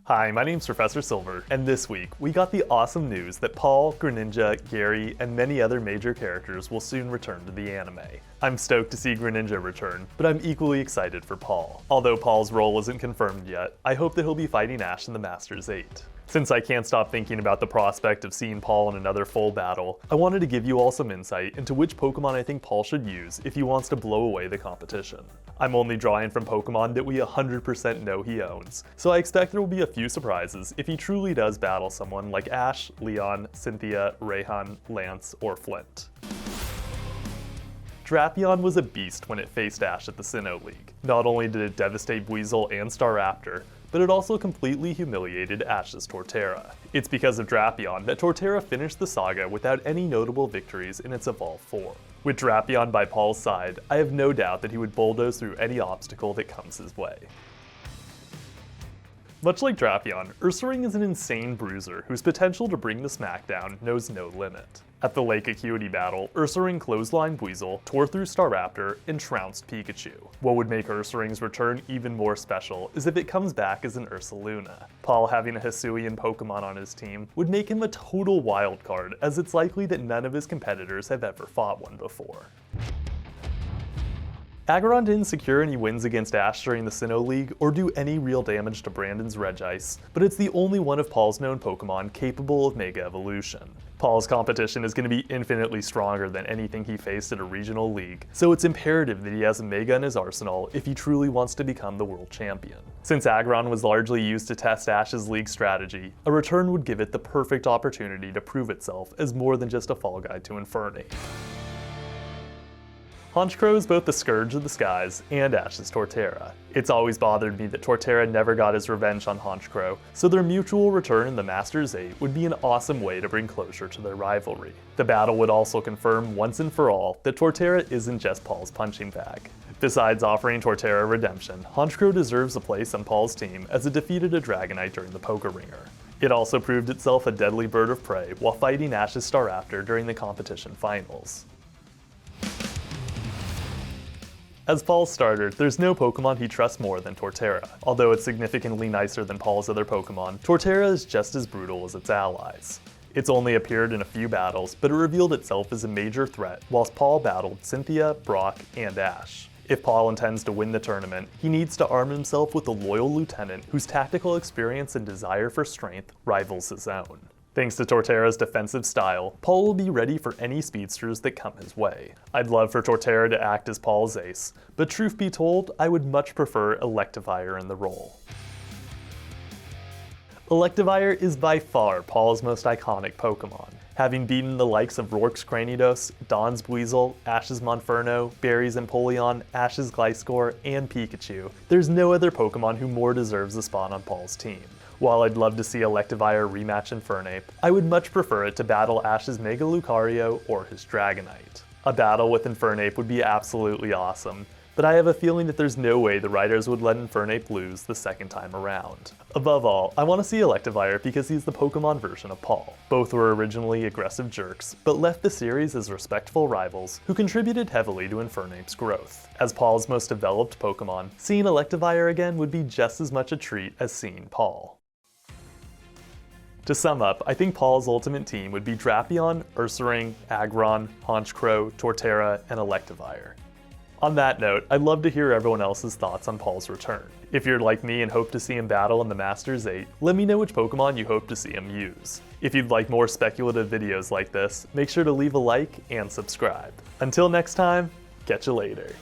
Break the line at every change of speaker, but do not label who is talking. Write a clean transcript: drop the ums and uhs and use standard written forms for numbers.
Hi, my name's Professor Silver, and this week we got the awesome news that Paul, Greninja, Gary, and many other major characters will soon return to the anime. I'm stoked to see Greninja return, but I'm equally excited for Paul. Although Paul's role isn't confirmed yet, I hope that he'll be fighting Ash in the Masters 8. Since I can't stop thinking about the prospect of seeing Paul in another full battle, I wanted to give you all some insight into which Pokemon I think Paul should use if he wants to blow away the competition. I'm only drawing from Pokemon that we 100% know he owns, so I expect there will be a few surprises if he truly does battle someone like Ash, Leon, Cynthia, Raihan, Lance, or Flint. Drapion was a beast when it faced Ash at the Sinnoh League. Not only did it devastate Weasel and Staraptor, but it also completely humiliated Ash's Torterra. It's because of Drapion that Torterra finished the saga without any notable victories in its evolved form. With Drapion by Paul's side, I have no doubt that he would bulldoze through any obstacle that comes his way. Much like Drapion, Ursaring is an insane bruiser whose potential to bring the smackdown knows no limit. At the Lake Acuity battle, Ursaring clotheslined Weasel, tore through Staraptor, and trounced Pikachu. What would make Ursaring's return even more special is if it comes back as an Ursaluna. Paul having a Hisuian Pokemon on his team would make him a total wildcard, as it's likely that none of his competitors have ever fought one before. Aggron didn't secure any wins against Ash during the Sinnoh League or do any real damage to Brandon's Regice, but it's the only one of Paul's known Pokemon capable of Mega Evolution. Paul's competition is going to be infinitely stronger than anything he faced at a regional league, so it's imperative that he has a Mega in his arsenal if he truly wants to become the world champion. Since Aggron was largely used to test Ash's league strategy, a return would give it the perfect opportunity to prove itself as more than just a fall guy to Infernape. Honchkrow is both the scourge of the skies and Ash's Torterra. It's always bothered me that Torterra never got his revenge on Honchkrow, so their mutual return in the Masters 8 would be an awesome way to bring closure to their rivalry. The battle would also confirm once and for all that Torterra isn't just Paul's punching bag. Besides offering Torterra redemption, Honchkrow deserves a place on Paul's team as it defeated a Dragonite during the Poker Ringer. It also proved itself a deadly bird of prey while fighting Ash's Staraptor during the competition finals. As Paul's starter, there's no Pokemon he trusts more than Torterra. Although it's significantly nicer than Paul's other Pokemon, Torterra is just as brutal as its allies. It's only appeared in a few battles, but it revealed itself as a major threat whilst Paul battled Cynthia, Brock, and Ash. If Paul intends to win the tournament, he needs to arm himself with a loyal lieutenant whose tactical experience and desire for strength rivals his own. Thanks to Torterra's defensive style, Paul will be ready for any speedsters that come his way. I'd love for Torterra to act as Paul's ace, but truth be told, I would much prefer Electivire in the role. Electivire is by far Paul's most iconic Pokemon. Having beaten the likes of Rourke's Cranidos, Dawn's Buizel, Ash's Monferno, Barry's Empoleon, Ash's Gliscor, and Pikachu, there's no other Pokemon who more deserves a spot on Paul's team. While I'd love to see Electivire rematch Infernape, I would much prefer it to battle Ash's Mega Lucario or his Dragonite. A battle with Infernape would be absolutely awesome, but I have a feeling that there's no way the writers would let Infernape lose the second time around. Above all, I want to see Electivire because he's the Pokemon version of Paul. Both were originally aggressive jerks, but left the series as respectful rivals who contributed heavily to Infernape's growth. As Paul's most developed Pokemon, seeing Electivire again would be just as much a treat as seeing Paul. To sum up, I think Paul's ultimate team would be Drapion, Ursaring, Aggron, Honchkrow, Torterra, and Electivire. On that note, I'd love to hear everyone else's thoughts on Paul's return. If you're like me and hope to see him battle in the Masters 8, let me know which Pokemon you hope to see him use. If you'd like more speculative videos like this, make sure to leave a like and subscribe. Until next time, catch you later.